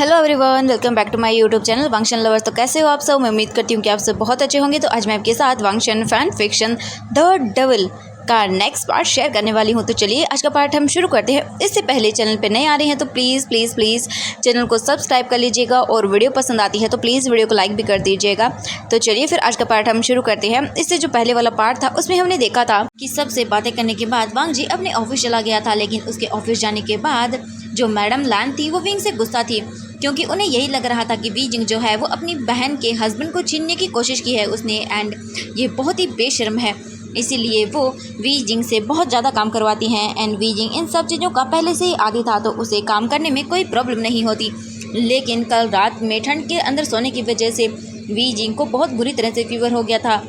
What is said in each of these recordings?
Hello everyone, welcome back to my YouTube channel वांगशन lovers. तो कैसे हो आप सब? मैं उम्मीद करती हूँ कि आप सब बहुत अच्छे होंगे। तो आज मैं आपके साथ वांगशन फैन फिक्शन द डेविल का नेक्स्ट पार्ट शेयर करने वाली हूँ। तो चलिए आज का पार्ट हम शुरू करते हैं। इससे पहले चैनल पे नए आ रहे हैं तो प्लीज़ प्लीज़ प्लीज़ चैनल को सब्सक्राइब कर लीजिएगा, और वीडियो पसंद आती है तो प्लीज़ वीडियो को लाइक भी कर दीजिएगा। तो चलिए फिर आज का पार्ट हम शुरू करते हैं। इससे जो पहले वाला पार्ट था उसमें हमने देखा था कि सबसे बातें करने के बाद वांग जी अपने ऑफिस चला गया था, लेकिन उसके ऑफिस जाने के बाद जो मैडम लैन थी वो विंग से गुस्सा थी, क्योंकि उन्हें यही लग रहा था कि वी जिंग जो है वो अपनी बहन के हस्बैंड को छीनने की कोशिश की है उसने, एंड ये बहुत ही बेशर्म है। इसीलिए वो वी जिंग से बहुत ज़्यादा काम करवाती हैं, एंड वी जिंग इन सब चीज़ों का पहले से ही आदी था तो उसे काम करने में कोई प्रॉब्लम नहीं होती। लेकिन कल रात में ठंड के अंदर सोने की वजह से वी जिंग को बहुत बुरी तरह से फीवर हो गया था,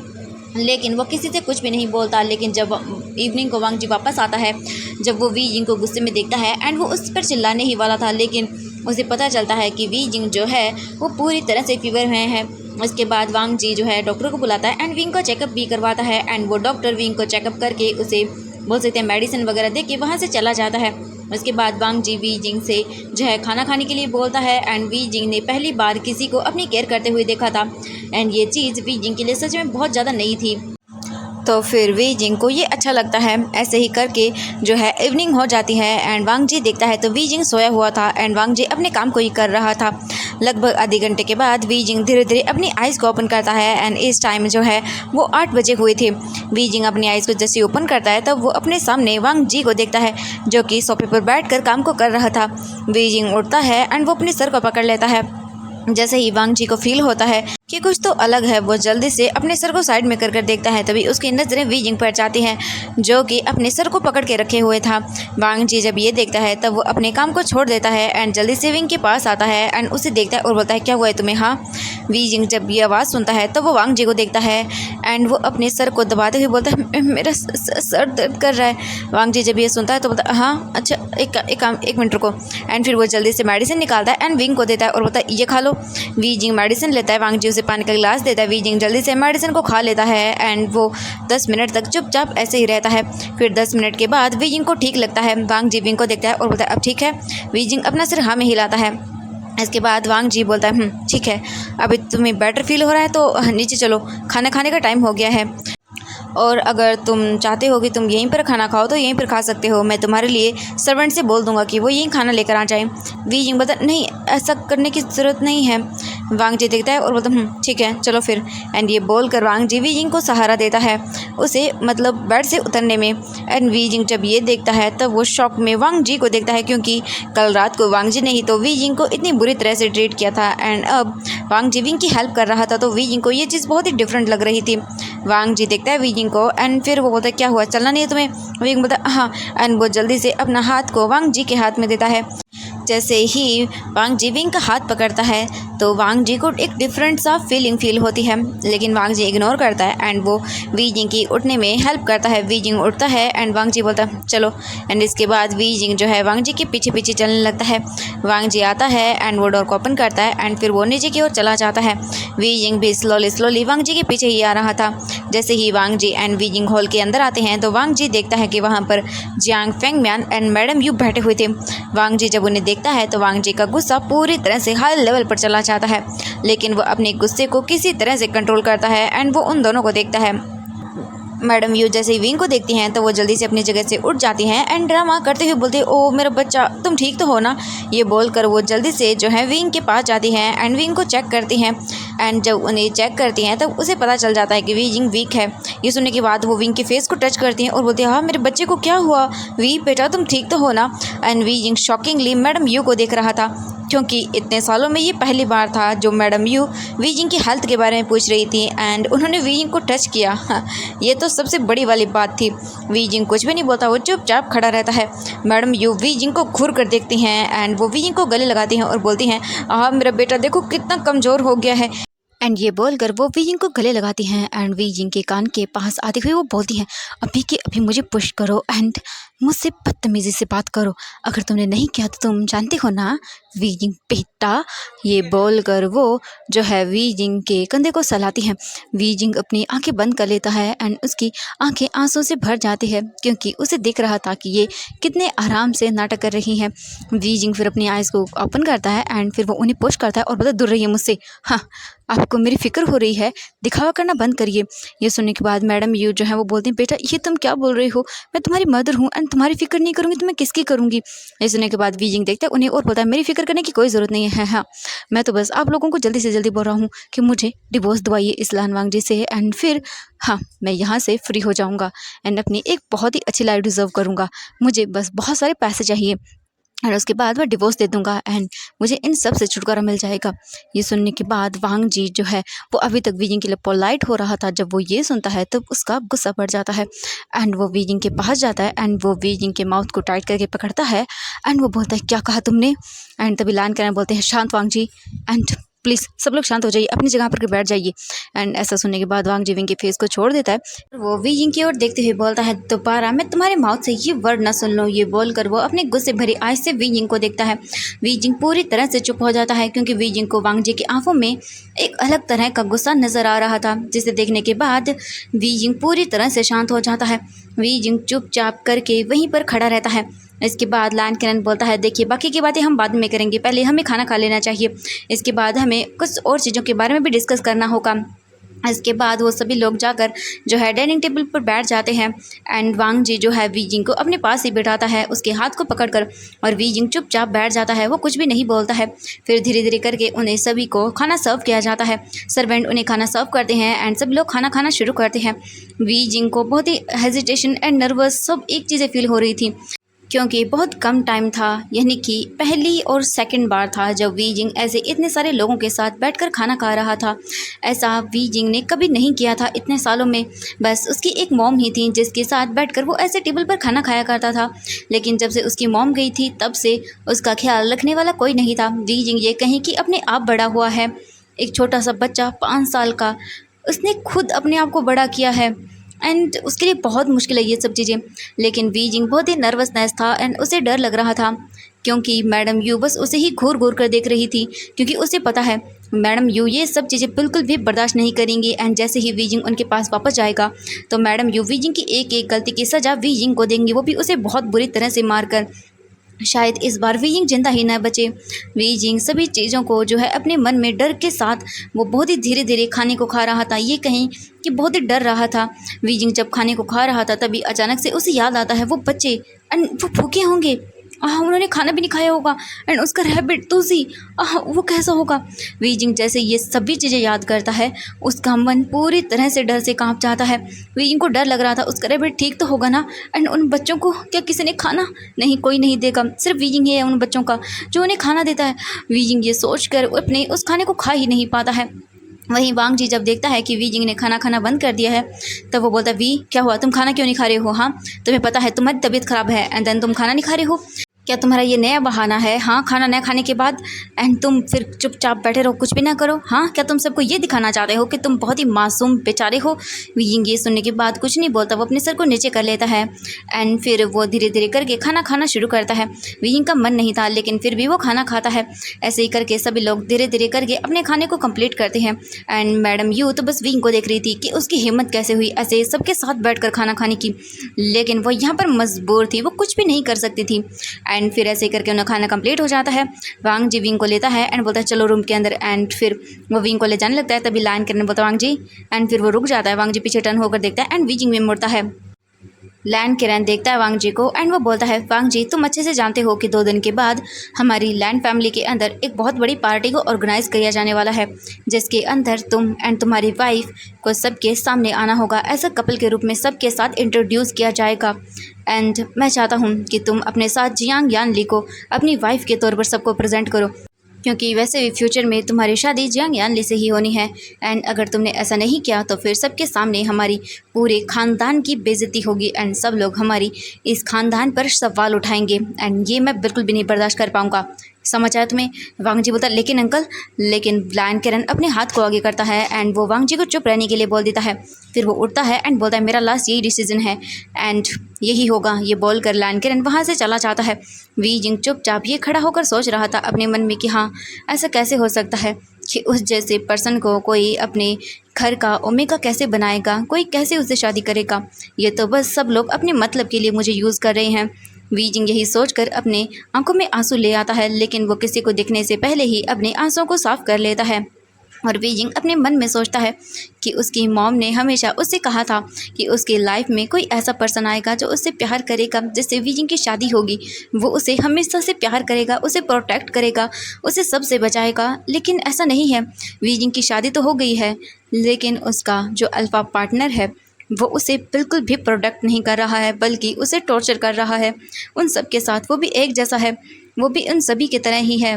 लेकिन वो किसी से कुछ भी नहीं बोलता। लेकिन जब इवनिंग को वांग जी वापस आता है, जब वो वी जिंग को गुस्से में देखता है एंड वो उस पर चिल्लाने ही वाला था, लेकिन उसे पता चलता है कि वी जिंग जो है वो पूरी तरह से फीवर में है। उसके बाद वांग जी जो है डॉक्टर को बुलाता है एंड विंग को चेकअप भी करवाता है, एंड वो डॉक्टर विंग को चेकअप करके उसे बोल सकते हैं मेडिसिन वगैरह दे के वहाँ से चला जाता है। उसके बाद वांग जी वी जिंग से जो है खाना खाने के लिए बोलता है, एंड वी जिंग ने पहली बार किसी को अपनी केयर करते हुए देखा था, एंड ये चीज़ वी जिंग के लिए सच में बहुत ज़्यादा नई थी। तो फिर वी जिंग को ये अच्छा लगता है। ऐसे ही करके जो है इवनिंग हो जाती है एंड वांग जी देखता है तो वी जिंग सोया हुआ था एंड वांग जी अपने काम को ही कर रहा था। लगभग आधे घंटे के बाद वी जिंग धीरे धीरे अपनी आइज़ को ओपन करता है, एंड इस टाइम जो है वो 8 बजे हुए थे। वी जिंग अपनी आइज़ को जैसे ओपन करता है तब वो अपने सामने वांग जी को देखता है जो कि सोफे पर बैठकर काम को कर रहा था। वी जिंग उठता है एंड वो अपने सर को पकड़ लेता है। जैसे ही वांग जी को फील होता है कि कुछ तो अलग है, वो जल्दी से अपने सर को साइड में कर देखता है। तभी उसकी नज़रें वी जिंग पर जाती हैं जो कि अपने सर को पकड़ के रखे हुए था। वांग जी जब ये देखता है तब वो अपने काम को छोड़ देता है एंड जल्दी से विंग के पास आता है एंड उसे देखता है और बोलता है क्या हुआ है तुम्हें? हाँ। वी जिंग जब ये आवाज़ सुनता है तब वो वांग जी को देखता है एंड वो अपने सर को दबाते हुए बोलता है मेरा सर दर्द कर रहा है। वांग जी जब ये सुनता है तो बोलता है हाँ अच्छा एक मिनट रुको, एंड फिर वो जल्दी से मेडिसिन निकालता है एंड विंग को देता है और बोलता है ये खा लो। वी जिंग मेडिसिन लेता है, वांग जी उसे पानी का गिलास देता है। वी जिंग जल्दी से मेडिसिन को खा लेता है एंड वो 10 मिनट तक चुपचाप ऐसे ही रहता है। फिर 10 मिनट के बाद वी जिंग को ठीक लगता है। वांग जी विंग को देखता है और बोलता है अब ठीक है। वी जिंग अपना सिर हाँ में हिलाता है। इसके बाद वांग जी बोलता है ठीक है, अभी तुम्हें बेटर फील हो रहा है तो नीचे चलो, खाना खाने का टाइम हो गया है, और अगर तुम चाहते हो कि तुम यहीं पर खाना खाओ तो यहीं पर खा सकते हो। मैं तुम्हारे लिए सर्वेंट से बोल दूंगा कि वो यहीं खाना लेकर आ जाए। वी जिंग बोलता नहीं, ऐसा करने की ज़रूरत नहीं है। वांग जी देखता है और बोलता ठीक है चलो फिर, एंड ये बोल कर वांग जी वी जिंग को सहारा देता है उसे मतलब बेड से उतरने में। एंड वी जिंग जब ये देखता है तब वो शॉक में वांग जी को देखता है, क्योंकि कल रात को वांग जी ने ही तो वी जिंग को इतनी बुरी तरह से ट्रीट किया था, एंड अब वांग जी विंग की हेल्प कर रहा था तो वी जिंग को ये चीज़ बहुत ही डिफरेंट लग रही थी। वांग जी देखता है वी जिंग को एंड फिर वो बोलता है क्या हुआ, चलना नहीं है तुम्हें? विंग बोलता है हाँ, एंड वो जल्दी से अपना हाथ को वांग जी के हाथ में देता है। जैसे ही वांग जी विंग का हाथ पकड़ता है तो वांग जी को एक डिफरेंट सा फील होती है, लेकिन वांग जी इग्नोर करता है एंड वो वी जिंग की उठने में हेल्प करता है। वी जिंग उठता है एंड वांग जी बोलता है चलो, एंड इसके बाद वी जिंग जो है वांग जी के पीछे पीछे चलने लगता है। वांग जी आता है एंड वो डोर को ओपन करता है एंड फिर वो नीचे की ओर चला जाता है। वी जिंग भी स्लोली वांग जी के पीछे ही आ रहा था। जैसे ही वांग जी एंड वी जिंग हॉल के अंदर आते हैं तो वांग जी देखता है कि वहाँ पर जियांग फेंगम्यान एंड मैडम यू बैठे हुए थे। वांग जी जब उन्हें देखता है तो वांग जी का गुस्सा पूरी तरह से हाई लेवल पर चला जाता है, लेकिन वो अपने गुस्से को किसी तरह से कंट्रोल करता है एंड वो उन दोनों को देखता है। मैडम यू जैसे ही विंग को देखती हैं तो वो जल्दी से अपनी जगह से उठ जाती हैं एंड ड्रामा करते हुए बोलती है ओ मेरा बच्चा तुम ठीक तो हो ना। ये बोलकर वो जल्दी से जो है विंग के पास जाती हैं एंड विंग को चेक करती हैं, एंड जब उन्हें चेक करती हैं तब उसे पता चल जाता है कि विंग वीक है। ये सुनने के बाद वो विंग के फेस को टच करती हैं और बोलती है हाँ मेरे बच्चे को क्या हुआ, वी बेटा तुम ठीक तो हो ना। And wing shockingly madam you को देख रहा था, क्योंकि इतने सालों में ये पहली बार था जो मैडम यू वी जिंग की हेल्थ के बारे में पूछ रही थी एंड उन्होंने वी जिंग को टच किया। ये तो सबसे बड़ी वाली बात थी। वी जिंग कुछ भी नहीं बोलता, वो चुपचाप खड़ा रहता है। मैडम यू वी जिंग को घूर कर देखती हैं एंड वो वी जिंग को गले लगाती हैं और बोलती हैं हाँ मेरा बेटा देखो कितना कमज़ोर हो गया है। एंड ये बोलकर वो वीजिंग को गले लगाती हैं एंड वीजिंग के कान के पास आते हुए वो बोलती हैं, अभी के अभी मुझे पुश करो एंड मुझसे बदतमीजी से बात करो, अगर तुमने नहीं किया तो तुम जानते हो ना वीजिंग बेटा। ये बोलकर वो जो है वीजिंग के कंधे को सहलाती है। वीजिंग अपनी आंखें बंद कर लेता है एंड उसकी आंखें आंसू से भर जाती है क्योंकि उसे दिख रहा था कि ये कितने आराम से नाटक कर रही हैं। वीजिंग फिर अपनी आइज़ को ओपन करता है एंड फिर वो उन्हें पुश करता है और बोलता, दूर रहिए मुझसे, हाँ आपको मेरी फिक्र हो रही है, दिखावा करना बंद करिए। ये सुनने के बाद मैडम यू जो है वो बोलती हैं, बेटा ये तुम क्या बोल रही हो, मैं तुम्हारी मदर हूँ एंड तुम्हारी फिक्र नहीं करूँगी तो मैं किसकी करूँगी। ये सुनने के बाद वीजिंग देखता है उन्हें और बोलता है, मेरी फिक्र करने की कोई ज़रूरत नहीं है, हाँ मैं तो बस आप लोगों को जल्दी से जल्दी बोल रहा हूँ कि मुझे डिवोर्स दवाइए इस लानवांग जी से एंड फिर हाँ मैं यहाँ से फ्री हो जाऊँगा एंड अपनी एक बहुत ही अच्छी लाइफ डिज़र्व करूँगा, मुझे बस बहुत सारे पैसे चाहिए और उसके बाद मैं डिवोर्स दे दूंगा एंड मुझे इन सब से छुटकारा मिल जाएगा। ये सुनने के बाद वांग जी जो है वो अभी तक वीजिंग के लिए पोलाइट हो रहा था, जब वो ये सुनता है तब उसका गुस्सा बढ़ जाता है एंड वो वीजिंग के पास जाता है एंड वो वीजिंग के माउथ को टाइट करके पकड़ता है एंड वो बोलता है, क्या कहा तुमने। एंड तभी लान करना बोलते हैं, शांत वांग जी एंड प्लीज़ सब लोग शांत हो जाइए, अपनी जगह पर बैठ जाइए। एंड ऐसा सुनने के बाद वांग जी विंग के फेस को छोड़ देता है। वो वीजिंग की ओर देखते हुए बोलता है, दोबारा मैं तुम्हारे माउथ से ये वर्ड ना सुन लूँ। ये बोलकर वो अपने गुस्से भरी आँख से वीजिंग को देखता है। वीजिंग पूरी तरह से चुप हो जाता है क्योंकि वीजिंग को वांग जी की आंखों में एक अलग तरह का गुस्सा नजर आ रहा था, जिसे देखने के बाद वीजिंग पूरी तरह से शांत हो जाता है। वीजिंग चुपचाप करके वहीं पर खड़ा रहता है। इसके बाद लान किरण बोलता है, देखिए बाकी की बातें हम बाद में करेंगे, पहले हमें खाना खा लेना चाहिए, इसके बाद हमें कुछ और चीज़ों के बारे में भी डिस्कस करना होगा। इसके बाद वो सभी लोग जाकर जो है डाइनिंग टेबल पर बैठ जाते हैं एंड वांग जी जो है वीजिंग को अपने पास ही बिठाता है उसके हाथ को पकड़कर और वीजिंग चुपचाप बैठ जाता है, वो कुछ भी नहीं बोलता है। फिर धीरे धीरे करके उन्हें सभी को खाना सर्व किया जाता है। सर्वेंट उन्हें खाना सर्व करते हैं एंड सभी लोग खाना खाना शुरू करते हैं। वीजिंग को बहुत ही हेजिटेशन एंड नर्वस सब एक चीज़ें फील हो रही थी क्योंकि बहुत कम टाइम था, यानी कि पहली और सेकंड बार था जब वीजिंग ऐसे इतने सारे लोगों के साथ बैठकर खाना खा रहा था। ऐसा वीजिंग ने कभी नहीं किया था इतने सालों में, बस उसकी एक मॉम ही थी जिसके साथ बैठकर वो ऐसे टेबल पर खाना खाया करता था। लेकिन जब से उसकी मॉम गई थी तब से उसका ख्याल रखने वाला कोई नहीं था। वीजिंग ये कहीं कि अपने आप बड़ा हुआ है, एक छोटा सा बच्चा 5 साल का, उसने खुद अपने आप को बड़ा किया है एंड उसके लिए बहुत मुश्किल है ये सब चीज़ें। लेकिन वीजिंग बहुत ही नर्वसनेस था एंड उसे डर लग रहा था क्योंकि मैडम यू बस उसे ही घूर घूर कर देख रही थी, क्योंकि उसे पता है मैडम यू ये सब चीज़ें बिल्कुल भी बर्दाश्त नहीं करेंगी एंड जैसे ही वीजिंग उनके पास वापस जाएगा तो मैडम यू वीजिंग की एक एक गलती की सज़ा वीजिंग को देंगी, वो भी उसे बहुत बुरी तरह से मारकर। शायद इस बार वीजिंग जिंदा ही न बचे। वीजिंग सभी चीज़ों को जो है अपने मन में डर के साथ वो बहुत ही धीरे धीरे खाने को खा रहा था, ये कहीं कि बहुत ही डर रहा था। वीजिंग जब खाने को खा रहा था तभी अचानक से उसे याद आता है वो बच्चे एंड वो भूखे होंगे, उन्होंने खाना भी नहीं खाया होगा एंड उसका रैबिट तुलसी वो कैसा होगा। वीजिंग जैसे ये सभी चीज़ें याद करता है उसका मन पूरी तरह से डर से कांप जाता है। वीजिंग को डर लग रहा था उसका रैबिट ठीक तो होगा ना एंड उन बच्चों को क्या किसी ने खाना नहीं, कोई नहीं देगा, सिर्फ वीजिंग ही है उन बच्चों का जो उन्हें खाना देता है। वीजिंग ये सोच कर अपने उस खाने को खा ही नहीं पाता है। वहीं वांग जी जब देखता है कि वीजिंग ने खाना खाना बंद कर दिया है तब वो बोलता है, वी क्या हुआ, तुम खाना क्यों नहीं खा रहे हो, हाँ तुम्हें पता है तुम्हारी तबीयत ख़राब है एंड देन तुम खाना नहीं खा रहे हो, क्या तुम्हारा ये नया बहाना है, हाँ खाना न खाने के बाद एंड तुम फिर चुपचाप बैठे रहो कुछ भी ना करो, हाँ क्या तुम सबको ये दिखाना चाहते हो कि तुम बहुत ही मासूम बेचारे हो। वीजिंग ये सुनने के बाद कुछ नहीं बोलता, वो अपने सर को नीचे कर लेता है एंड फिर वो धीरे धीरे करके खाना खाना शुरू करता है। वीजिंग का मन नहीं था लेकिन फिर भी वो खाना खाता है। ऐसे ही करके सभी लोग धीरे धीरे करके अपने खाने को कंप्लीट करते हैं एंड मैडम यू तो बस वीजिंग को देख रही थी कि उसकी हिम्मत कैसे हुई ऐसे सबके साथ बैठ खाना खाने की, लेकिन वो यहाँ पर मजबूर थी, वो कुछ भी नहीं कर सकती थी। एंड फिर ऐसे करके उन्हें खाना कंप्लीट हो जाता है। वांग जी विंग को लेता है एंड बोलता है चलो रूम के अंदर एंड फिर वो विंग को ले जाने लगता है। तभी लाइन करने बोलता है वांग जी एंड फिर वो रुक जाता है। वांग जी पीछे टर्न होकर देखता है एंड विजिंग में मुड़ता है। लैंड किरण देखता है वांग जी को एंड वो बोलता है, वांग जी तुम अच्छे से जानते हो कि 2 दिन के बाद हमारी लैंड फैमिली के अंदर एक बहुत बड़ी पार्टी को ऑर्गेनाइज किया जाने वाला है जिसके अंदर तुम एंड तुम्हारी वाइफ को सबके सामने आना होगा, ऐसा कपल के रूप में सबके साथ इंट्रोड्यूस किया जाएगा एंड मैं चाहता हूँ कि तुम अपने साथ जियांग यानली को अपनी वाइफ के तौर पर सबको प्रेजेंट करो, क्योंकि वैसे भी फ्यूचर में तुम्हारी शादी जियांग यानली से ही होनी है एंड अगर तुमने ऐसा नहीं किया तो फिर सबके सामने हमारी पूरे ख़ानदान की बेइज्जती होगी एंड सब लोग हमारी इस ख़ानदान पर सवाल उठाएंगे एंड ये मैं बिल्कुल भी नहीं बर्दाश्त कर पाऊँगा। समाचार तुम्हें। वांग जी बोलता लेकिन अंकल, लेकिन लैन किरण अपने हाथ को आगे करता है एंड वो वांग जी को चुप रहने के लिए बोल देता है। फिर वो उठता है एंड बोलता है मेरा लास्ट यही डिसीजन है एंड यही होगा। ये बोल कर लैन किरण वहाँ से चला जाता है। वी जिंग चुपचाप ये खड़ा होकर सोच रहा था अपने मन में कि हाँ, ऐसा कैसे हो सकता है कि उस जैसे पर्सन को कोई अपने घर का ओमेगा कैसे बनाएगा, कोई कैसे उससे शादी करेगा। ये तो बस सब लोग अपने मतलब के लिए मुझे यूज़ कर रहे हैं। वीजिंग यही सोचकर अपने आंखों में आंसू ले आता है, लेकिन वो किसी को दिखने से पहले ही अपने आंसुओं को साफ कर लेता है। और वीजिंग अपने मन में सोचता है कि उसकी मॉम ने हमेशा उससे कहा था कि उसकी लाइफ में कोई ऐसा पर्सन आएगा जो उससे प्यार करेगा, जिससे वीजिंग की शादी होगी। वो उसे हमेशा से प्यार करेगा, उसे प्रोटेक्ट करेगा, उसे सबसे बचाएगा। लेकिन ऐसा नहीं है। वीजिंग की शादी तो हो गई है, लेकिन उसका जो अल्फा पार्टनर है वो उसे बिल्कुल भी प्रोटेक्ट नहीं कर रहा है, बल्कि उसे टॉर्चर कर रहा है। उन सब के साथ वो भी एक जैसा है, वो भी उन सभी की तरह ही है।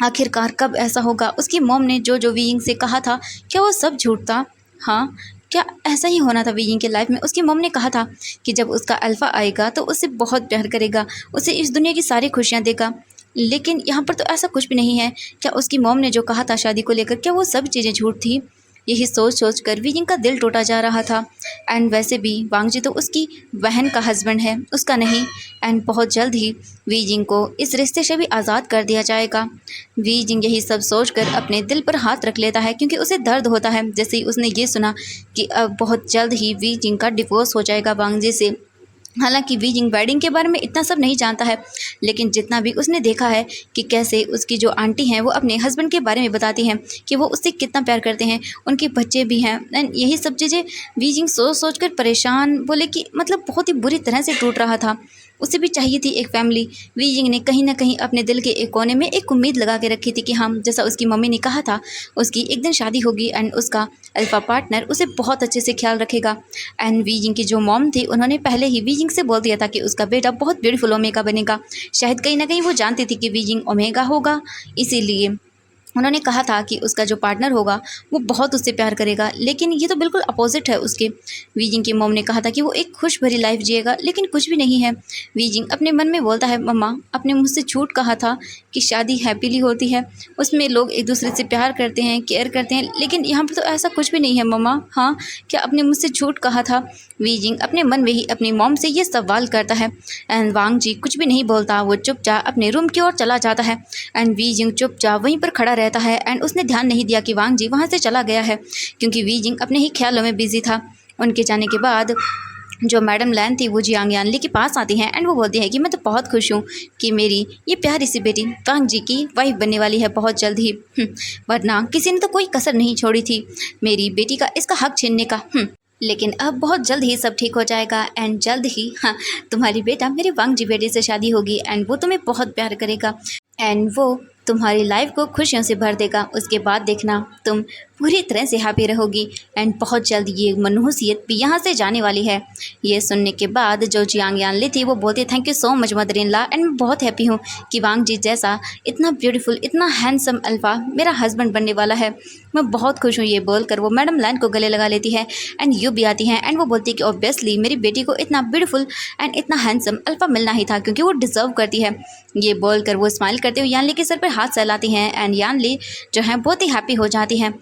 आखिरकार कब ऐसा होगा? उसकी मॉम ने जो जो वीइंग से कहा था, क्या वो सब झूठ था? हाँ, क्या ऐसा ही होना था वीइंग के लाइफ में? उसकी मॉम ने कहा था कि जब उसका अल्फ़ा आएगा तो उससे बहुत प्यार करेगा, उसे इस दुनिया की सारी खुशियाँ देगा। लेकिन यहाँ पर तो ऐसा कुछ भी नहीं है। क्या उसकी मॉम ने जो कहा था शादी को लेकर, क्या वो सब चीज़ें झूठ थी? यही सोच सोच कर वीजिंग का दिल टूटा जा रहा था। एंड वैसे भी वांगजी तो उसकी बहन का हस्बैंड है, उसका नहीं। एंड बहुत जल्द ही वीजिंग को इस रिश्ते से भी आज़ाद कर दिया जाएगा। वीजिंग यही सब सोचकर अपने दिल पर हाथ रख लेता है, क्योंकि उसे दर्द होता है जैसे ही उसने ये सुना कि अब बहुत जल्द ही वीजिंग का डिवोर्स हो जाएगा वांगजी से। हालांकि वीजिंग वेडिंग के बारे में इतना सब नहीं जानता है, लेकिन जितना भी उसने देखा है कि कैसे उसकी जो आंटी हैं वो अपने हस्बैंड के बारे में बताती हैं कि वो उससे कितना प्यार करते हैं, उनके बच्चे भी हैं। एंड यही सब चीज़ें वीजिंग सोच सोच कर परेशान, बोले कि मतलब बहुत ही बुरी तरह से टूट रहा था। उसे भी चाहिए थी एक फैमिली। वीजिंग ने कहीं ना कहीं अपने दिल के एक कोने में एक उम्मीद लगा के रखी थी कि हम जैसा उसकी मम्मी ने कहा था, उसकी एक दिन शादी होगी एंड उसका अल्फा पार्टनर उसे बहुत अच्छे से ख्याल रखेगा। एंड वीजिंग की जो मॉम थी, उन्होंने पहले ही वीजिंग से बोल दिया था कि उसका बेटा बहुत ब्यूटीफुल ओमेगा बनेगा। शायद कहीं ना कहीं वो जानती थी कि वीजिंग ओमेगा होगा, इसीलिए उन्होंने कहा था कि उसका जो पार्टनर होगा वो बहुत उससे प्यार करेगा। लेकिन ये तो बिल्कुल अपोजिट है उसके। वीजिंग की मॉम ने कहा था कि वो एक खुश भरी लाइफ जिएगा, लेकिन कुछ भी नहीं है। वीजिंग अपने मन में बोलता है, मम्मा आपने मुझसे झूठ कहा था कि शादी हैप्पीली होती है, उसमें लोग एक दूसरे से प्यार करते हैं, केयर करते हैं, लेकिन यहाँ पर तो ऐसा कुछ भी नहीं है मम्मा। हाँ, क्या आपने मुझसे झूठ कहा था? वीजिंग अपने मन में ही अपनी मॉम से ये सवाल करता है। एंड वांग जी कुछ भी नहीं बोलता, वो चुपचाप अपने रूम की ओर चला जाता है। एंड वीजिंग चुपचाप वहीं पर खड़ा रहता है। एंड उसने ध्यान नहीं दिया कि वांग जी वहाँ से चला गया है, क्योंकि वीजिंग अपने ही ख्यालों में बिजी था। उनके जाने के बाद जो मैडम लैन थी वो जियांग यानली के पास आती हैं एंड वो बोलती है कि मैं तो बहुत खुश हूँ कि मेरी ये प्यारी सी बेटी वांग जी की वाइफ बनने वाली है बहुत जल्द ही। वरना किसी ने तो कोई कसर नहीं छोड़ी थी मेरी बेटी का इसका हक छीनने का। लेकिन अब बहुत जल्द ही सब ठीक हो जाएगा एंड जल्द ही हाँ, तुम्हारी बेटा मेरे वांग जी बेटे से शादी होगी एंड वो तुम्हें बहुत प्यार करेगा एंड वो तुम्हारी लाइफ को खुशियों से भर देगा। उसके बाद देखना तुम पूरी तरह से हैप्पी रहोगी एंड बहुत जल्द ये मनहूसियत भी यहाँ से जाने वाली है। ये सुनने के बाद जो जियांग यानली थी वो बोलती thank you so much mother in law and मैं बहुत हैप्पी हूँ कि वांग जी जैसा इतना ब्यूटीफुल इतना हैंडसम अल्फा मेरा हस्बैंड बनने वाला है। मैं बहुत खुश हूँ। ये बोलकर वो मैडम लैन को गले लगा लेती है एंड यू भी आती हैं एंड वो बोलती है कि ऑब्वियसली मेरी बेटी को इतना ब्यूटीफुल एंड इतना हैंडसम अल्फा मिलना ही था, क्योंकि वो डिज़र्व करती है। ये बोलकर वो स्माइल करते हुए यानली के सर पर हाथ सहलाती हैं एंड यानली जो है बहुत ही हैप्पी हो जाती हैं।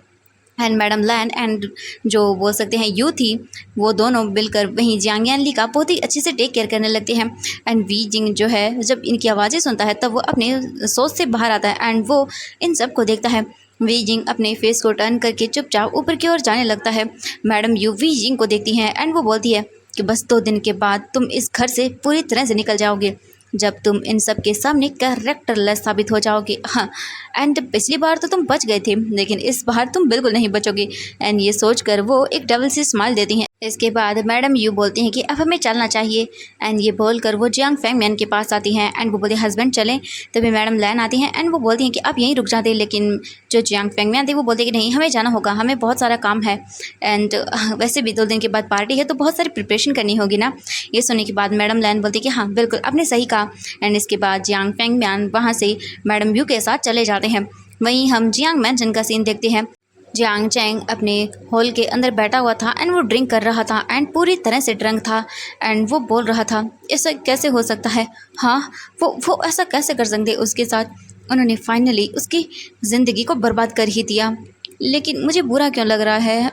एंड मैडम लैन एंड जो बोल सकते हैं यू थी, वो दोनों मिलकर वहीं जियांग यानली का बहुत ही अच्छे से टेक केयर करने लगते हैं। एंड वीजिंग जो है जब इनकी आवाज़ें सुनता है तब वो अपने सोच से बाहर आता है एंड वो इन सब को देखता है। वीजिंग अपने फेस को टर्न करके चुपचाप ऊपर की ओर जाने लगता है। मैडम यू वीजिंग को देखती हैं एंड वो बोलती है कि बस 2 दिन के बाद तुम इस घर से पूरी तरह से निकल जाओगे, जब तुम इन सब के सामने कैरेक्टरलेस साबित हो जाओगे। हाँ, एंड पिछली बार तो तुम बच गए थे, लेकिन इस बार तुम बिल्कुल नहीं बचोगे। एंड ये सोचकर वो एक डबल सी स्माइल देती हैं। इसके बाद मैडम यू बोलती हैं कि अब हमें चलना चाहिए एंड ये बोलकर वो जियांग फैंगमैन के पास आती हैं एंड वो बोलती हैं हस्बैंड चलें। तभी मैडम लैन आती हैं एंड वो बोलती हैं कि आप यहीं रुक जाते, लेकिन जो जियांग फैंगमैन थी वो बोलती है कि नहीं, हमें जाना होगा, हमें बहुत सारा काम है एंड वैसे भी 2 दिन के बाद पार्टी है तो बहुत सारी प्रिपरेशन करनी होगी ना। ये सुनने के बाद मैडम लैन बोलती है कि हाँ बिल्कुल आपने सही कहा। एंड इसके बाद जियांग फैंगमैन वहाँ से मैडम यू के साथ चले जाते हैं। वहीं हम जियांग मैंशन का सीन देखते हैं। जियांग चैंग अपने हॉल के अंदर बैठा हुआ था एंड वो ड्रिंक कर रहा था एंड पूरी तरह से ड्रंक था एंड वो बोल रहा था ऐसा कैसे हो सकता है। हाँ, वो ऐसा कैसे कर सकते उसके साथ। उन्होंने फाइनली उसकी ज़िंदगी को बर्बाद कर ही दिया। लेकिन मुझे बुरा क्यों लग रहा है?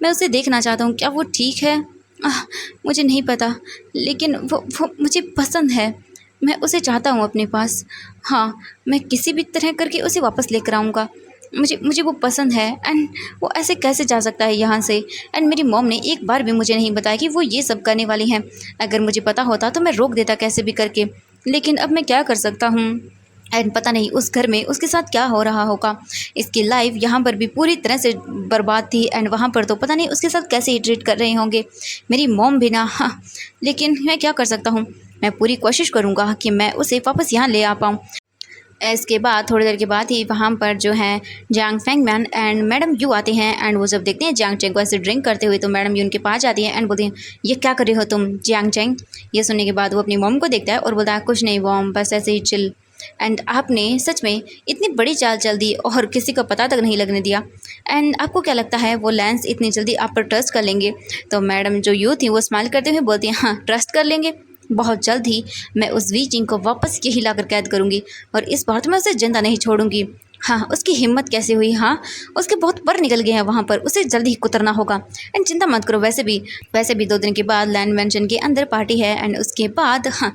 मैं उसे देखना चाहता हूँ। क्या वो ठीक है? मुझे नहीं पता, लेकिन वो मुझे पसंद है। मैं उसे चाहता हूँ अपने पास। हाँ, मैं किसी भी तरह करके उसे वापस लेकर आऊँगा। मुझे मुझे वो पसंद है। एंड वो ऐसे कैसे जा सकता है यहाँ से? एंड मेरी मॉम ने एक बार भी मुझे नहीं बताया कि वो ये सब करने वाली हैं। अगर मुझे पता होता तो मैं रोक देता कैसे भी करके, लेकिन अब मैं क्या कर सकता हूँ? एंड पता नहीं उस घर में उसके साथ क्या हो रहा होगा। इसकी लाइफ यहाँ पर भी पूरी तरह से बर्बाद थी, एंड वहाँ पर तो पता नहीं उसके साथ कैसे ही ट्रीट कर रहे होंगे मेरी मॉम भी ना। हाँ, लेकिन मैं क्या कर सकता हूँ? मैं पूरी कोशिश करूँगा कि मैं उसे वापस यहाँ ले आ पाऊँ। इसके बाद थोड़ी देर के बाद ही वहाँ पर जो है जियांग फेंगमैन एंड मैडम यू आते हैं। एंड वो जब देखते हैं जियांग चेंग को ऐसे ड्रिंक करते हुए, तो मैडम यू उनके पास जाती है एंड बोलती हैं, ये क्या कर रहे हो तुम जियांग चेंग? ये सुनने के बाद वो अपनी मॉम को देखता है और बोलता है, कुछ नहीं मॉम, बस ऐसे ही चिल। एंड आपने सच में इतनी बड़ी चाल चल दी और किसी का पता तक नहीं लगने दिया। एंड आपको क्या लगता है वो लैंस इतनी जल्दी आप पर ट्रस्ट कर लेंगे? तो मैडम जो यू थी वो स्माइल करते हुए बोलती हैं, हाँ ट्रस्ट कर लेंगे। बहुत जल्द ही मैं उस वी जिंग को वापस यही लाकर कैद करूँगी, और इस बार तो मैं उसे जिंदा नहीं छोड़ूंगी। हाँ, उसकी हिम्मत कैसे हुई? हाँ, उसके बहुत पर निकल गए हैं वहाँ पर, उसे जल्दी ही कुतरना होगा। एंड चिंता मत करो, वैसे भी 2 दिन के बाद लैंड मैंशन के अंदर पार्टी है। एंड उसके बाद हाँ,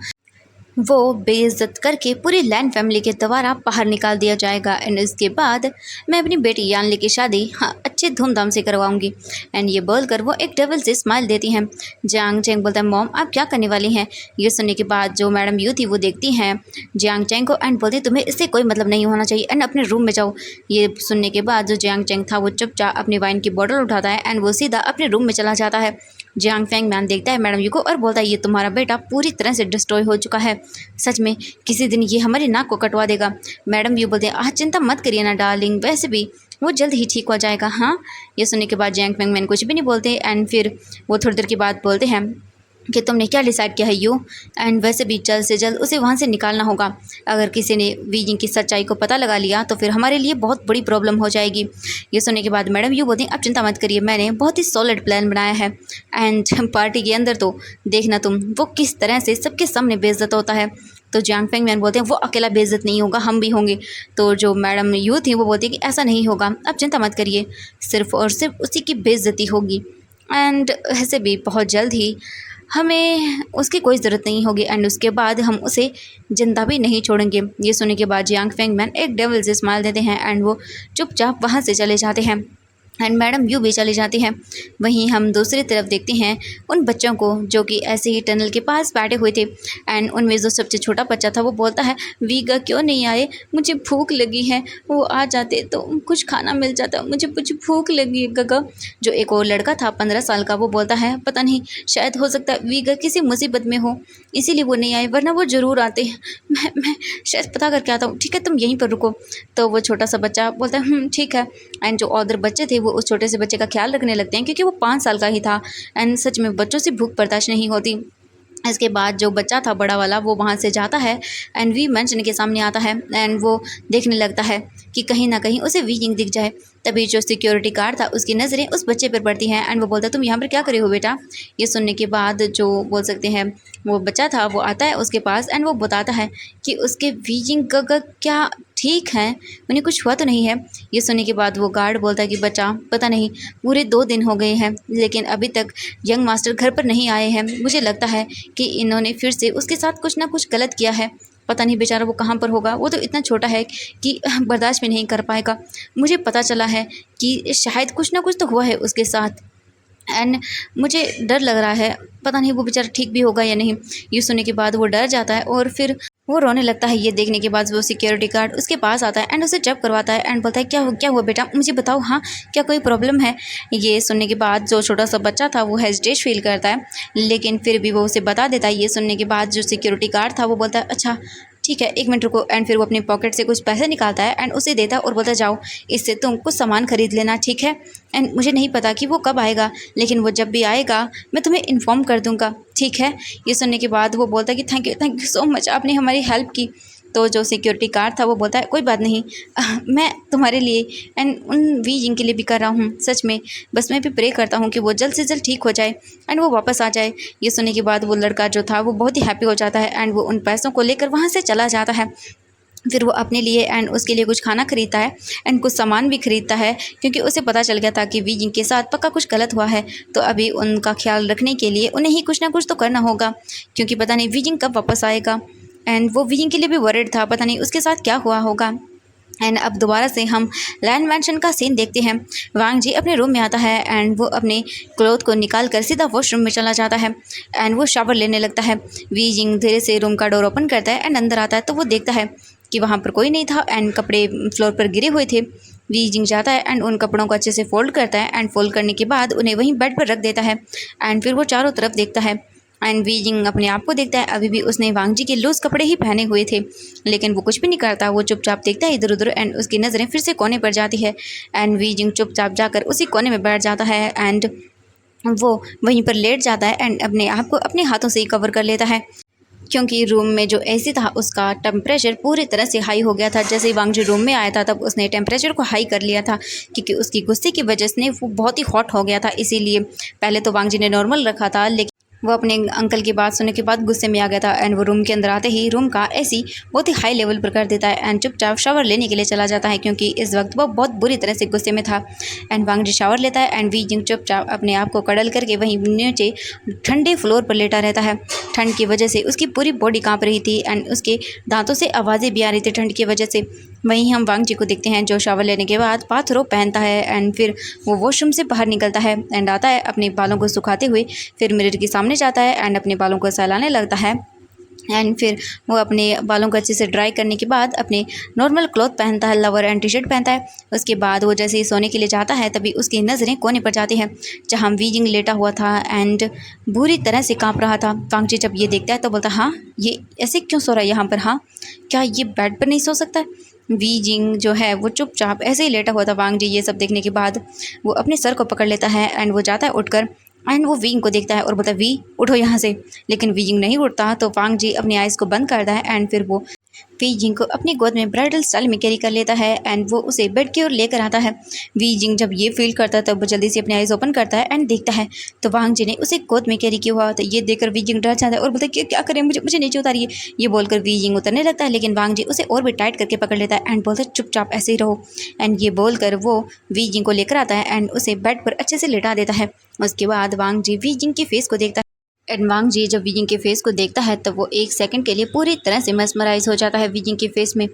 वो बेइज्जत करके पूरी लैंड फैमिली के द्वारा बाहर निकाल दिया जाएगा। एंड इसके बाद मैं अपनी बेटी यानली की शादी हाँ अच्छे धूमधाम से करवाऊंगी। एंड ये बोलकर वो एक डबल से स्माइल देती हैं। जियांग चेंग बोलता है, मॉम आप क्या करने वाली हैं? ये सुनने के बाद जो मैडम यू थी वो देखती हैं जियांग चेंग को एंड बोलती, तुम्हें इससे कोई मतलब नहीं होना चाहिए एंड अपने रूम में जाओ। ये सुनने के बाद जो जियांग चेंग था वो चुपचाप अपनी वाइन की बॉटल उठाता है एंड वो सीधा अपने रूम में चला जाता है। जियांग फेंगमैन देखता है मैडम यू को और बोलता है, ये तुम्हारा बेटा पूरी तरह से डिस्ट्रॉय हो चुका है। सच में किसी दिन ये हमारी नाक को कटवा देगा। मैडम यू बोलते हैं, आज चिंता मत करिए ना डार्लिंग, वैसे भी वो जल्द ही ठीक हो जाएगा। हाँ, ये सुनने के बाद जियांग फेंगमैन कुछ भी नहीं बोलते। एंड फिर वो थोड़ी देर के बाद बोलते हैं कि तुमने क्या डिसाइड किया है यू? एंड वैसे भी जल्द से जल्द उसे वहाँ से निकालना होगा। अगर किसी ने वीजिंग की सच्चाई को पता लगा लिया तो फिर हमारे लिए बहुत बड़ी प्रॉब्लम हो जाएगी। ये सुनने के बाद मैडम यू बोलती हैं, अब चिंता मत करिए, मैंने बहुत ही सॉलिड प्लान बनाया है। एंड पार्टी के अंदर तो देखना तुम वो किस तरह से सबके सामने बेइज्जत होता है। तो जियांग फेंगमैन बोलते हैं, वो अकेला बेइज्जत नहीं होगा, हम भी होंगे। तो जो मैडम यू थी वो बोलती है कि ऐसा नहीं होगा, अब चिंता मत करिए, सिर्फ और सिर्फ उसी की बेइज्जती होगी। एंड ऐसे भी बहुत जल्द ही हमें उसकी कोई ज़रूरत नहीं होगी। एंड उसके बाद हम उसे जिंदा भी नहीं छोड़ेंगे। ये सुनने के बाद जियांग फेंगमैन एक डेविल से स्माइल देते हैं एंड वो चुपचाप वहाँ से चले जाते हैं। एंड मैडम यू भी चली जाती हैं। वहीं हम दूसरी तरफ देखते हैं उन बच्चों को जो कि ऐसे ही टनल के पास बैठे हुए थे। एंड उनमें जो सबसे छोटा बच्चा था वो बोलता है, वीगा क्यों नहीं आए? मुझे भूख लगी है, वो आ जाते तो कुछ खाना मिल जाता, मुझे कुछ भूख लगी है गगा। जो एक और लड़का था 15 साल का वो बोलता है, पता नहीं शायद हो सकता है वीगा किसी मुसीबत में हो इसीलिए वो नहीं आए, वरना वो ज़रूर आते। मैं शायद पता करके आता हूँ, ठीक है तुम यहीं पर रुको। तो वो छोटा सा बच्चा बोलता है ठीक है। एंड जो अदर बच्चे थे वो उस छोटे से बच्चे का ख्याल रखने लगते हैं क्योंकि वो 5 साल का ही था। एंड सच में बच्चों से भूख बर्दाश्त नहीं होती। इसके बाद जो बच्चा था बड़ा वाला वो वहाँ से जाता है एंड वी मैंशन के सामने आता है। एंड वो देखने लगता है कि कहीं ना कहीं उसे वीजिंग दिख जाए। तभी जो सिक्योरिटी गार्ड था उसकी नज़रें उस बच्चे पर पड़ती हैं एंड वो बोलता है, तुम यहाँ पर क्या करे हो बेटा? ये सुनने के बाद जो बोल सकते हैं वो बच्चा था वो आता है उसके पास एंड वो बताता है कि उसके वीजिंग का क्या ठीक है, उन्हें कुछ हुआ तो नहीं है। ये सुनने के बाद वो गार्ड बोलता है कि बच्चा पता नहीं पूरे 2 दिन हो गए हैं लेकिन अभी तक यंग मास्टर घर पर नहीं आए हैं। मुझे लगता है कि इन्होंने फिर से उसके साथ कुछ ना कुछ गलत किया है। पता नहीं बेचारा वो कहाँ पर होगा, वो तो इतना छोटा है कि बर्दाश्त भी नहीं कर पाएगा। मुझे पता चला है कि शायद कुछ ना कुछ तो हुआ है उसके साथ। एंड मुझे डर लग रहा है, पता नहीं वो बेचारा ठीक भी होगा या नहीं। ये सुनने के बाद वो डर जाता है और फिर वो रोने लगता है। ये देखने के बाद वो सिक्योरिटी गार्ड उसके पास आता है एंड उसे चेक करवाता है एंड बोलता है, क्या हुआ बेटा, मुझे बताओ, हाँ क्या कोई प्रॉब्लम है? ये सुनने के बाद जो छोटा सा बच्चा था वो हेजिटेट फील करता है लेकिन फिर भी वो उसे बता देता है। ये सुनने के बाद जो सिक्योरिटी गार्ड था वो बोलता है, अच्छा ठीक है 1 मिनट रुको। एंड फिर वो अपनी पॉकेट से कुछ पैसे निकालता है एंड उसे देता है और बोलता है, जाओ इससे तुम कुछ सामान खरीद लेना, ठीक है? एंड मुझे नहीं पता कि वो कब आएगा लेकिन वो जब भी आएगा मैं तुम्हें इन्फॉर्म कर दूंगा, ठीक है? ये सुनने के बाद वो बोलता है कि थैंक यू सो मच, आपने हमारी हेल्प की। तो जो सिक्योरिटी गार्ड था वो बोलता है, कोई बात नहीं, मैं तुम्हारे लिए एंड उन वीजिंग के लिए भी कर रहा हूँ सच में। बस मैं भी प्रे करता हूँ कि वो जल्द से जल्द ठीक हो जाए एंड वो वापस आ जाए। ये सुनने के बाद वो लड़का जो था वो बहुत ही हैप्पी हो जाता है एंड वो उन पैसों को लेकर वहाँ से चला जाता है। फिर वो अपने लिए एंड उसके लिए कुछ खाना खरीदता है एंड कुछ सामान भी खरीदता है, क्योंकि उसे पता चल गया था कि वी जिंग के साथ पक्का कुछ गलत हुआ है। तो अभी उनका ख्याल रखने के लिए उन्हें ही कुछ ना कुछ तो करना होगा, क्योंकि पता नहीं वी जिंग कब वापस आएगा। एंड वो वी जिंग के लिए भी वरिड था, पता नहीं उसके साथ क्या हुआ होगा। एंड अब दोबारा से हम लैंड मैंशन का सीन देखते हैं। वांग जी अपने रूम में आता है एंड वो अपने क्लोथ को निकाल कर सीधा वॉशरूम में चला जाता है एंड वो शावर लेने लगता है। वी जिंग धीरे से रूम का डोर ओपन करता है एंड अंदर आता है, तो वो देखता है कि वहाँ पर कोई नहीं था एंड कपड़े फ्लोर पर गिरे हुए थे। वी जिंग जाता है एंड उन कपड़ों को अच्छे से फोल्ड करता है एंड फोल्ड करने के बाद उन्हें वहीं बेड पर रख देता है। एंड फिर वो चारों तरफ देखता है एंड वी जिंग अपने आप को देखता है, अभी भी उसने वांग जी के लूज कपड़े ही पहने हुए थे, लेकिन वो कुछ भी नहीं करता। वो चुपचाप देखता है इधर उधर एंड उसकी नज़रें फिर से कोने पर जाती है एंड वी जिंग चुपचाप जाकर उसी कोने में बैठ जाता है एंड वो वहीं पर लेट जाता है एंड अपने आप को अपने हाथों से ही कवर कर लेता है, क्योंकि रूम में जो एसी था उसका टेम्परेचर पूरी तरह से हाई हो गया था। जैसे ही वांग जी रूम में आया था तब उसने टेम्परेचर को हाई कर लिया था, क्योंकि उसकी गुस्से की वजह से वो बहुत ही हॉट हो गया था। इसीलिए पहले तो वांग जी ने नॉर्मल रखा था, लेकिन वो अपने अंकल की बात सुनने के बाद गुस्से में आ गया था एंड वो रूम के अंदर आते ही रूम का एसी बहुत ही हाई लेवल पर कर देता है एंड चुपचाप शावर लेने के लिए चला जाता है, क्योंकि इस वक्त वो बहुत बुरी तरह से गुस्से में था। एंड वांग जी शावर लेता है एंड वी जिंग चुपचाप अपने आप को कडल करके वहीं नीचे ठंडे फ्लोर पर लेटा रहता है। ठंड की वजह से उसकी पूरी बॉडी काँप रही थी एंड उसके दांतों से आवाज़ें भी आ रही थी ठंड की वजह से। वहीं हम वांग जी को देखते हैं जो शावर लेने के बाद बाथरोब पहनता है एंड फिर वो वॉशरूम से बाहर निकलता है एंड आता है अपने बालों को सुखाते हुए, फिर मिरर के सामने जाता है एंड अपने बालों को सहलाने लगता है। एंड फिर वो अपने बालों को अच्छे से ड्राई करने के बाद अपने नॉर्मल क्लॉथ पहनता है, लोअर एंड टी शर्ट पहनता है। उसके बाद वो जैसे ही सोने के लिए जाता है तभी उसकी नज़रें कोने पर जाती हैं जहाँ वी जिंग लेटा हुआ था एंड बुरी तरह से काँप रहा था। वांग जी जब ये देखता है तो बोलता है, हाँ ये ऐसे क्यों सो रहा है यहाँ पर, हाँ क्या ये बेड पर नहीं सो सकता है। वी जिंग जो है वो चुपचाप ऐसे ही लेटा हुआ था। वांग जी ये सब देखने के बाद वो अपने सर को पकड़ लेता है एंड वो जाता है उठकर एंड वो विंग को देखता है और बोलता है, वी उठो यहाँ से। लेकिन वी जिंग नहीं उठता, तो वांग जी अपनी आइज़ को बंद करता है एंड फिर वो वी जिंग को अपनी गोद में ब्राइडल स्टाइल में कैरी कर लेता है एंड वो उसे बेड की ओर लेकर आता है। वी जिंग जब ये फील करता है तब वो जल्दी से अपनी आइज़ ओपन करता है एंड देखता है तो वांग जी ने उसे गोद में कैरी किया हुआ। तो ये देखकर वी जिंग डर जाता है और बोलता है कि क्या करें, मुझे मुझे नीचे उतारिए। ये बोलकर वी जिंग उतरने लगता है, लेकिन वांग जी उसे और भी टाइट करके पकड़ लेता है एंड बोलता है चुपचाप ऐसे ही रहो। एंड ये बोलकर वो वी जिंग को लेकर आता है एंड उसे बेड पर अच्छे से लेटा देता है। उसके बाद वांग जी वी जिंग के फेस को देखता है एंड वांग जी जब वी जिंग के फेस को देखता है तब वो एक सेकंड के लिए पूरी तरह से mesmerize हो जाता है वी जिंग के फेस में।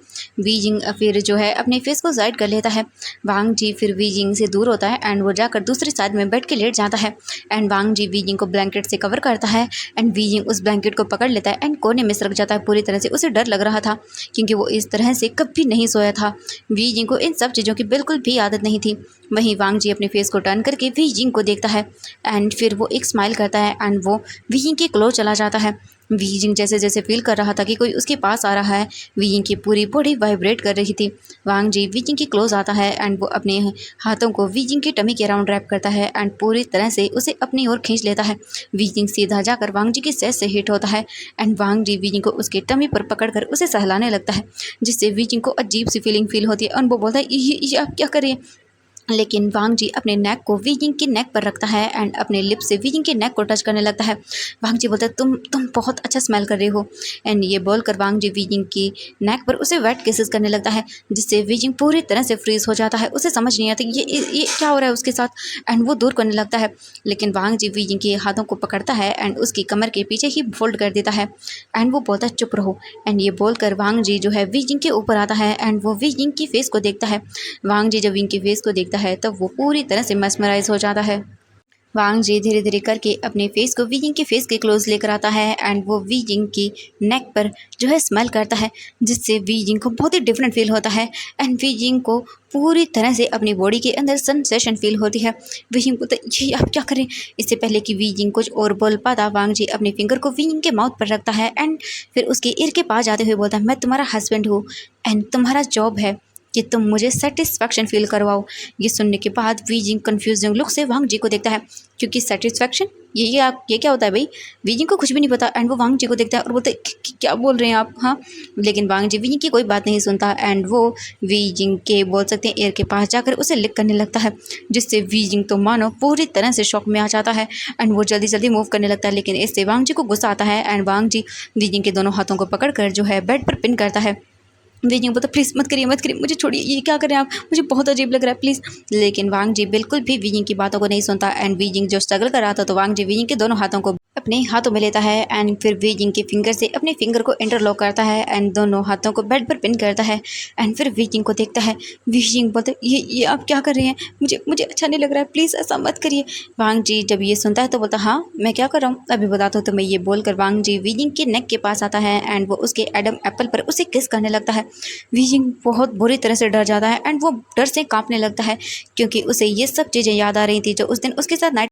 वी जिंग फिर जो है अपने फेस को साइड कर लेता है। वांग जी फिर वी जिंग से दूर होता है एंड वो जाकर दूसरी साइड में बैठ के लेट जाता है एंड वांग जी वी जिंग को ब्लैंकेट से कवर करता है एंड वी जिंग उस ब्लैंकेट को पकड़ लेता है एंड कोने में सरक जाता है पूरी तरह से। उसे डर लग रहा था, क्योंकि वो इस तरह से कभी नहीं सोया था। वी जिंग को इन सब चीज़ों की बिल्कुल भी आदत नहीं थी। वहीं वांग जी अपने फेस को टर्न करके वी जिंग को देखता है एंड फिर वो एक स्माइल करता है एंड वो वी जिंग के क्लोज चला जाता है। वी जिंग जैसे जैसे फील कर रहा था कि कोई उसके पास आ रहा है, वी जिंग की पूरी बॉडी वाइब्रेट कर रही थी। वांग जी वी जिंग के क्लोज आता है एंड वो अपने हाथों को वी जिंग की टमी के अराउंड रैप करता है एंड पूरी तरह से उसे अपनी ओर खींच लेता है। वी जिंग सीधा जाकर वांग जी की सेस से हिट होता है एंड वांग जी वी जिंग को उसके टमी पर पकड़कर उसे सहलाने लगता है, जिससे वी जिंग को अजीब सी फीलिंग फील होती है और वो बोलता है, ये आप क्या कर रही हैं। लेकिन वांग जी अपने नेक को वी जिंग के नेक पर रखता है एंड अपने लिप से वी जिंग के नेक को टच करने लगता है। वांग जी बोलता है, तुम बहुत अच्छा स्मेल कर रही हो। एंड ये बोलकर वांग जी वी जिंग की नेक पर उसे वेट किसेस करने लगता है, जिससे वी जिंग पूरी तरह से फ्रीज हो जाता है। उसे समझ नहीं आता ये क्या हो रहा है उसके साथ एंड वो दूर करने लगता है। लेकिन वांग जी वी जिंग के हाथों को पकड़ता है एंड उसकी कमर के पीछे ही फोल्ड कर देता है एंड वो बोलता है, चुप रहो। एंड ये बोलकर वांग जी जो है वी जिंग के ऊपर आता है एंड वो वी जिंग की फेस को देखता है। वांग जी जब विंग की फेस को देखता है तब वो पूरी तरह से mesmerize हो जाता है। वांग जी धीरे धीरे करके अपने फेस को वी जिंग के फेस के क्लोज लेकर आता है एंड वो वी जिंग की नेक पर जो है स्मेल करता है, जिससे वी जिंग को बहुत ही डिफरेंट फील होता है एंड वी जिंग को पूरी तरह से अपनी बॉडी के अंदर सेंसेशन फील होती है। वी जिंग को ये आप क्या करें। इससे पहले कि वी जिंग कुछ और बोल पाता, वांग जी अपने फिंगर को वी जिंग के माउथ पर रखता है एंड फिर उसके ईयर के पास जाते हुए बोलता है, मैं तुम्हारा हस्बैंड हूँ एंड तुम्हारा जॉब है कि तुम मुझे सेटिस्फैक्शन फील करवाओ। ये सुनने के बाद वी जिंग कन्फ्यूजिंग लुक से वांग जी को देखता है, क्योंकि सेटिस्फैक्शन ये क्या होता है भाई। वी जिंग को कुछ भी नहीं पता एंड वो वांग जी को देखता है और बोलता है, क्या बोल रहे हैं आप, हाँ। लेकिन वांग जी वी जिंग की कोई बात नहीं सुनता एंड वो वी जिंग के बोल सकते हैं एयर के पास जाकर उसे लिक करने लगता है, जिससे वी जिंग तो मानो पूरी तरह से शॉक में आ जाता है एंड वो जल्दी जल्दी मूव करने लगता है। लेकिन इससे वांग जी को गुस्सा आता है एंड वांग जी वी जिंग के दोनों हाथों को पकड़ कर जो है बेड पर पिन करता है वीजिंग बोलता प्लीज़ मत करिए, मुझे छोड़िए, ये क्या कर रहे हैं आप, मुझे बहुत अजीब लग रहा है प्लीज़। लेकिन वांग जी बिल्कुल भी वीजिंग की बातों को नहीं सुनता एंड वीजिंग जो स्ट्रगल कर रहा था तो वांग जी वीजिंग के दोनों हाथों को अपने हाथों में लेता है एंड फिर वीजिंग के फिंगर से अपने फिंगर को इंटरलॉक करता है एंड दोनों हाथों को बेड पर पिन करता है एंड फिर वीजिंग को देखता है। वीजिंग बोलता है ये आप क्या कर रहे हैं, मुझे अच्छा नहीं लग रहा है, प्लीज़ ऐसा मत करिए। वांग जी जब ये सुनता है तो बोलता हाँ मैं क्या कर रहा हूँ अभी बताता हूँ तुम्हें। ये बोलकर वांग जी वीजिंग के नेक के पास आता है एंड वो उसके एडम एप्पल पर उसे किस करने लगता है। वीजिंग बहुत बुरी तरह से डर जाता है एंड वो डर से कांपने लगता है क्योंकि उसे ये सब चीज़ें याद आ रही थी जो उस दिन उसके साथ नाइट